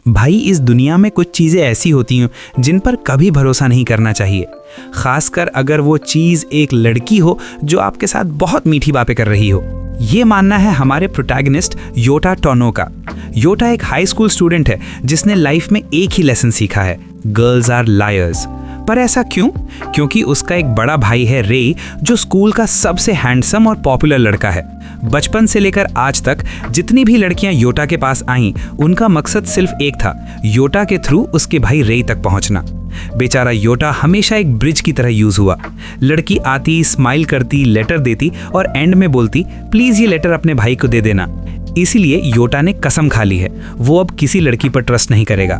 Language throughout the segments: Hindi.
भाई, इस दुनिया में कुछ चीज़ें ऐसी होती हैं जिन पर कभी भरोसा नहीं करना चाहिए, खासकर अगर वो चीज़ एक लड़की हो जो आपके साथ बहुत मीठी बातें कर रही हो। ये मानना है हमारे प्रोटैगनिस्ट योटा टोनो का। योटा एक हाई स्कूल स्टूडेंट है जिसने लाइफ में एक ही लेसन सीखा है, गर्ल्स आर लायर्स। पर ऐसा क्यों? क्योंकि उसका एक बड़ा भाई है रे, जो स्कूल का सबसे हैंडसम और पॉपुलर लड़का है। बचपन से लेकर आज तक जितनी भी लड़कियां योटा के पास आईं, उनका मकसद सिर्फ एक था, योटा के थ्रू उसके भाई रे तक पहुंचना। बेचारा योटा हमेशा एक ब्रिज की तरह यूज हुआ। लड़की आती, स्माइल करती, लेटर देती और एंड में बोलती, प्लीज ये लेटर अपने भाई को दे देना। इसीलिए योटा ने कसम खा ली है, वो अब किसी लड़की पर ट्रस्ट नहीं करेगा।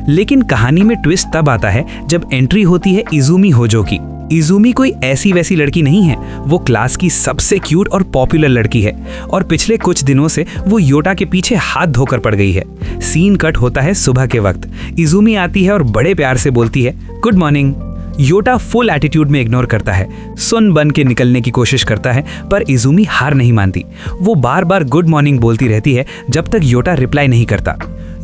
लेकिन कहानी में ट्विस्ट तब आता है जब एंट्री होती है इजुमी होजो की। इजुमी कोई ऐसी वैसी लड़की नहीं है, वो क्लास की सबसे क्यूट और पॉपुलर लड़की है और पिछले कुछ दिनों से वो योटा के पीछे हाथ धोकर पड़ गई है। सीन कट होता है सुबह के वक्त। इजुमी आती है और बड़े प्यार से बोलती है, गुड मॉर्निंग। योटा फुल एटीट्यूड में इग्नोर करता है, सुन बन के निकलने की कोशिश करता है, पर इजुमी हार नहीं मानती। वो बार बार गुड मॉर्निंग बोलती रहती है जब तक योटा रिप्लाई नहीं करता।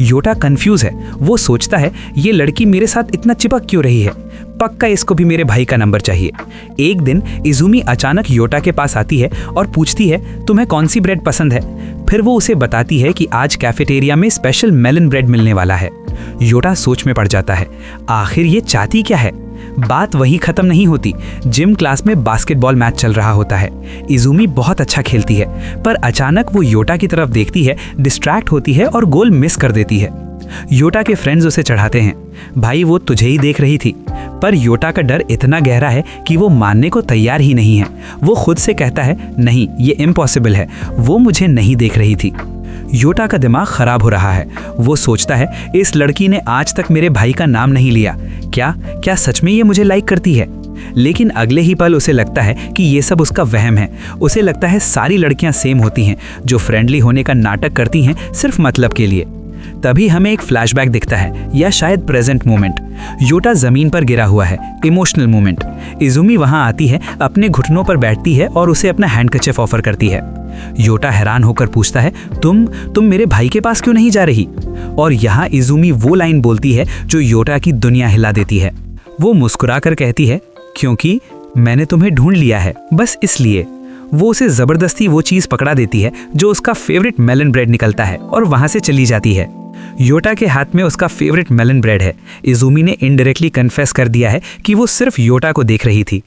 योटा कंफ्यूज है, वो सोचता है ये लड़की मेरे साथ इतना चिपक क्यों रही है, पक्का इसको भी मेरे भाई का नंबर चाहिए। एक दिन इजुमी अचानक योटा के पास आती है और पूछती है, तुम्हें कौन सी ब्रेड पसंद है? फिर वो उसे बताती है कि आज कैफेटेरिया में स्पेशल मेलन ब्रेड मिलने वाला है। योटा सोच में पड़ जाता है, आखिर ये चाहती क्या है? बात वहीं खत्म नहीं होती। जिम क्लास में बास्केटबॉल मैच चल रहा होता है। इजुमी बहुत अच्छा खेलती है, पर अचानक वो योटा की तरफ देखती है, डिस्ट्रैक्ट होती है और गोल मिस कर देती है। योटा के फ्रेंड्स उसे चढ़ाते हैं, भाई वो तुझे ही देख रही थी। पर योटा का डर इतना गहरा है कि वो मानने को तैयार ही नहीं है। वो खुद से कहता है, नहीं ये इम्पॉसिबल है, वो मुझे नहीं देख रही थी। योटा का दिमाग खराब हो रहा है। वो सोचता है, इस लड़की ने आज तक मेरे भाई का नाम नहीं लिया, क्या सच में ये मुझे लाइक करती है? लेकिन अगले ही पल उसे लगता है कि ये सब उसका वहम है। उसे लगता है सारी लड़कियां सेम होती हैं, जो फ्रेंडली होने का नाटक करती हैं सिर्फ मतलब के लिए। तभी हमें एक फ्लैशबैक दिखता है, या शायद प्रेजेंट मोमेंट। योटा जमीन पर गिरा हुआ है, इमोशनल मोमेंट। इजुमी वहां आती है, अपने घुटनों पर बैठती है और उसे अपना हैंडकरचिफ ऑफर करती है। योटा हैरान होकर पूछता है, तुम मेरे भाई के पास क्यों नहीं जा रही? और यहाँ इजुमी वो लाइन बोलती है जो योटा की दुनिया हिला देती है। वो मुस्कुराकर कहती है, क्योंकि मैंने तुम्हें ढूंढ लिया है, बस इसलिए। वो उसे जबरदस्ती वो चीज पकड़ा देती है जो उसका फेवरेट मेलन ब्रेड निकलता है और वहां से चली जाती है। योटा के हाथ में उसका फेवरेट मेलन ब्रेड है। इजुमी ने इनडायरेक्टली कन्फेस कर दिया है कि वो सिर्फ योटा को देख रही थी।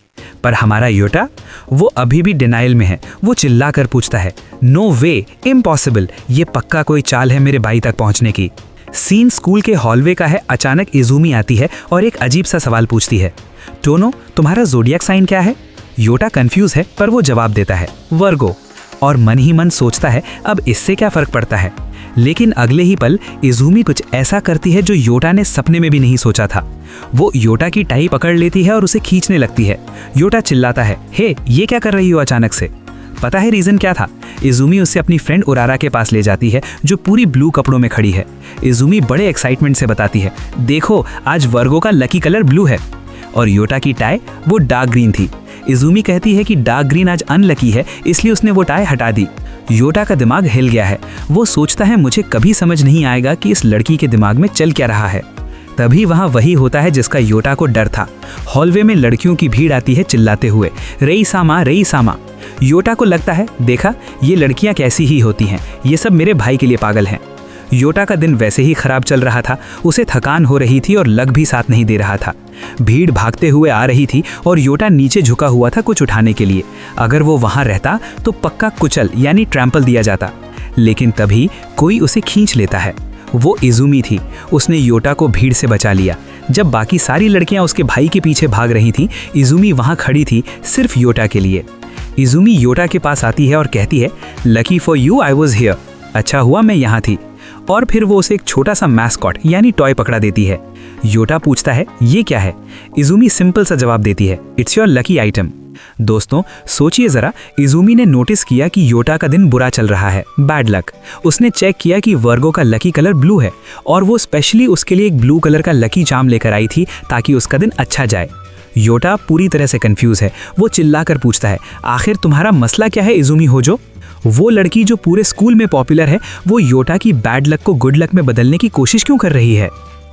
पर हमारा योटा, वो अभी भी डिनाइल में है। वो चिल्लाकर पूछता है, नो वे, इम्पॉसिबल, ये पक्का कोई चाल है मेरे भाई तक पहुंचने की। सीन स्कूल के हॉलवे का है। अचानक इजुमी आती है और एक अजीब सा सवाल पूछती है, टोनो तुम्हारा ज़ोडिएक साइन क्या है? योटा कंफ्यूज है, पर वो जवाब देता है, वर्गो। और मन ही मन सोचता है, अब इससे क्या फर्क पड़ता है? लेकिन अगले ही पल इजुमी कुछ ऐसा करती है जो योटा ने सपने में भी नहीं सोचा था। वो योटा की टाई पकड़ लेती है और उसे खींचने लगती है। योटा चिल्लाता है, हे ये क्या कर रही हो अचानक से? पता है रीजन क्या था? इजुमी उसे अपनी फ्रेंड उरारा के पास ले जाती है, जो पूरी ब्लू कपड़ों में खड़ी है। इजुमी बड़े एक्साइटमेंट से बताती है, देखो आज वर्गो का लकी कलर ब्लू है। और योटा की टाई वो डार्क ग्रीन थी। इजुमी कहती है कि डार्क ग्रीन आज अनलकी है, इसलिए उसने वो टाई हटा दी। योटा का दिमाग हिल गया है। वो सोचता है, मुझे कभी समझ नहीं आएगा कि इस लड़की के दिमाग में चल क्या रहा है। तभी वहाँ वही होता है जिसका योटा को डर था। हॉलवे में लड़कियों की भीड़ आती है चिल्लाते हुए, रई सामा रई सामा। योटा को लगता है, देखा ये लड़कियाँ कैसी ही होती हैं, ये सब मेरे भाई के लिए पागल हैं। योटा का दिन वैसे ही खराब चल रहा था। उसे थकान हो रही थी और लग भी साथ नहीं दे रहा था। भीड़ भागते हुए आ रही थी और योटा नीचे झुका हुआ था कुछ उठाने के लिए। अगर वो वहां रहता तो पक्का कुचल यानी ट्रैम्पल दिया जाता। लेकिन तभी कोई उसे खींच लेता है। वो इजुमी थी। उसने योटा को भीड़ से बचा लिया। जब बाकी सारी लड़कियां उसके भाई के पीछे भाग रही थीं, इजुमी वहां खड़ी थी सिर्फ योटा के लिए। इजुमी योटा के पास आती है और कहती है, lucky for you I was here, अच्छा हुआ मैं यहाँ थी। और फिर वो उसे एक छोटा सा मैस्कॉट यानी टॉय पकड़ा देती है। योटा पूछता है, ये क्या है? इजुमी सिंपल सा जवाब देती है, इट्स योर लकी आइटम। दोस्तों सोचिए जरा, इजुमी ने नोटिस किया कि योटा का दिन बुरा चल रहा है, बैड लक। उसने चेक किया कि वर्गो का लकी कलर ब्लू है और वो स्पेशली उसके लिए एक ब्लू कलर का लकी चार्म लेकर आई थी ताकि उसका दिन अच्छा जाए। योटा पूरी तरह से कंफ्यूज है। वो चिल्लाकर पूछता है, आखिर तुम्हारा मसला क्या है इजुमी होजो? वो लड़की जो पूरे स्कूल में पॉपुलर है, वो योटा की बैड लक को गुड लक में बदलने की कोशिश क्यों कर रही है?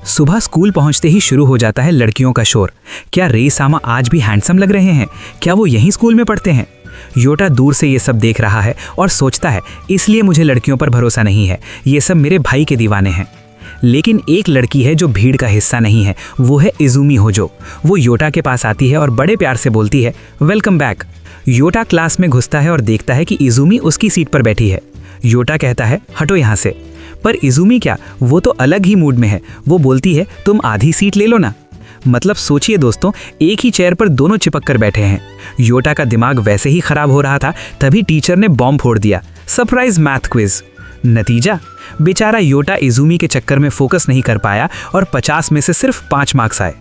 सुबह स्कूल पहुंचते ही शुरू हो जाता है लड़कियों का शोर। क्या रे सामा आज भी हैंडसम लग रहे हैं? क्या वो यहीं स्कूल में पढ़ते हैं? योटा दूर से ये सब देख रहा है और सोचता है, इसलिए मुझे लड़कियों पर भरोसा नहीं है, ये सब मेरे भाई के दीवाने हैं। लेकिन एक लड़की है जो भीड़ का हिस्सा नहीं है, वो है इजुमी होजो। वो योटा के पास आती है और बड़े प्यार से बोलती है, वेलकम बैक। योटा क्लास में घुसता है और देखता है कि इजुमी उसकी सीट पर बैठी है। योटा कहता है, हटो यहाँ से। पर इजुमी क्या, वो तो अलग ही मूड में है। वो बोलती है, तुम आधी सीट ले लो ना। मतलब सोचिए दोस्तों, एक ही चेयर पर दोनों चिपक कर बैठे हैं। योटा का दिमाग वैसे ही खराब हो रहा था, तभी टीचर ने बॉम्ब फोड़ दिया, सरप्राइज मैथ क्विज। नतीजा, बेचारा योटा इजुमी के चक्कर में फोकस नहीं कर पाया और 50 में से सिर्फ 5 मार्क्स आए।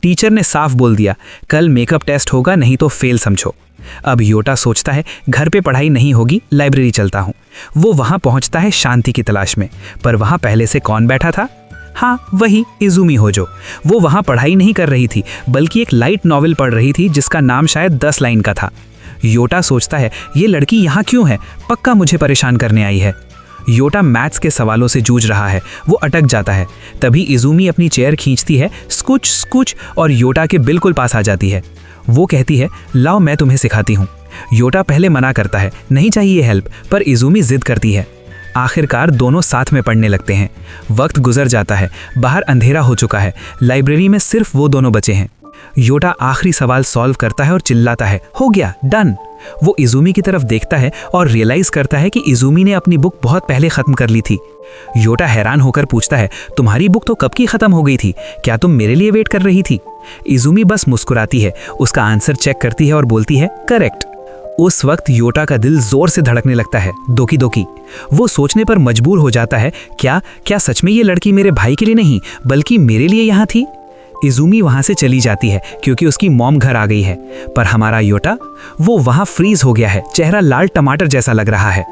टीचर ने साफ बोल दिया, कल मेकअप टेस्ट होगा, नहीं तो फेल समझो। अब योटा सोचता है, घर पे पढ़ाई नहीं होगी, लाइब्रेरी चलता हूँ। वो वहाँ पहुँचता है शांति की तलाश में। पर वहाँ पहले से कौन बैठा था? हाँ, वही इजुमी होजो। वो वहाँ पढ़ाई नहीं कर रही थी, बल्कि एक लाइट नॉवेल पढ़ रही थी जिसका नाम शायद 10 लाइन का था। योटा सोचता है, ये लड़की यहाँ क्यों है? पक्का मुझे परेशान करने आई है। योटा मैथ्स के सवालों से जूझ रहा है, वो अटक जाता है। तभी इजुमी अपनी चेयर खींचती है, स्कुच स्कुच, और योटा के बिल्कुल पास आ जाती है। वो कहती है, लाओ मैं तुम्हें सिखाती हूँ। योटा पहले मना करता है, नहीं चाहिए हेल्प, पर इजुमी जिद करती है। आखिरकार दोनों साथ में पढ़ने लगते हैं। वक्त गुजर जाता है, बाहर अंधेरा हो चुका है, लाइब्रेरी में सिर्फ वो दोनों बचे हैं। योटा आखिरी सवाल सॉल्व करता है और चिल्लाता है, हो गया, डन। वो इजुमी की तरफ देखता है और रियलाइज करता है कि इजुमी ने अपनी बुक बहुत पहले खत्म कर ली थी। योटा हैरान होकर पूछता है, तुम्हारी बुक तो कब की खत्म हो गई थी? क्या तुम मेरे लिए वेट कर रही थी? इजुमी बस मुस्कुराती है, उसका आंसर चेक करती है और बोलती है, करेक्ट। उस वक्त योटा का दिल जोर से धड़कने लगता है, दोकी दोकी। वो सोचने पर मजबूर हो जाता है, क्या सच में ये लड़की मेरे भाई के लिए नहीं, बल्कि मेरे लिए यहाँ थी? इजुमी वहाँ से चली जाती है क्योंकि उसकी मॉम घर आ गई है। पर हमारा योटा, वो वहाँ फ्रीज हो गया है, चेहरा लाल टमाटर जैसा लग रहा है।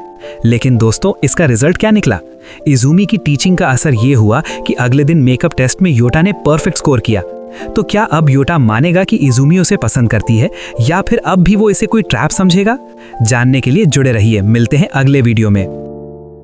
लेकिन दोस्तों, इसका रिजल्ट क्या निकला? इजुमी की टीचिंग का असर ये हुआ कि अगले दिन मेकअप टेस्ट में योटा ने परफेक्ट स्कोर किया। तो क्या अब योटा मानेगा कि इजुमी उसे पसंद करती है, या फिर अब भी वो इसे कोई ट्रैप समझेगा? जानने के लिए जुड़े रहिए, मिलते हैं अगले वीडियो में।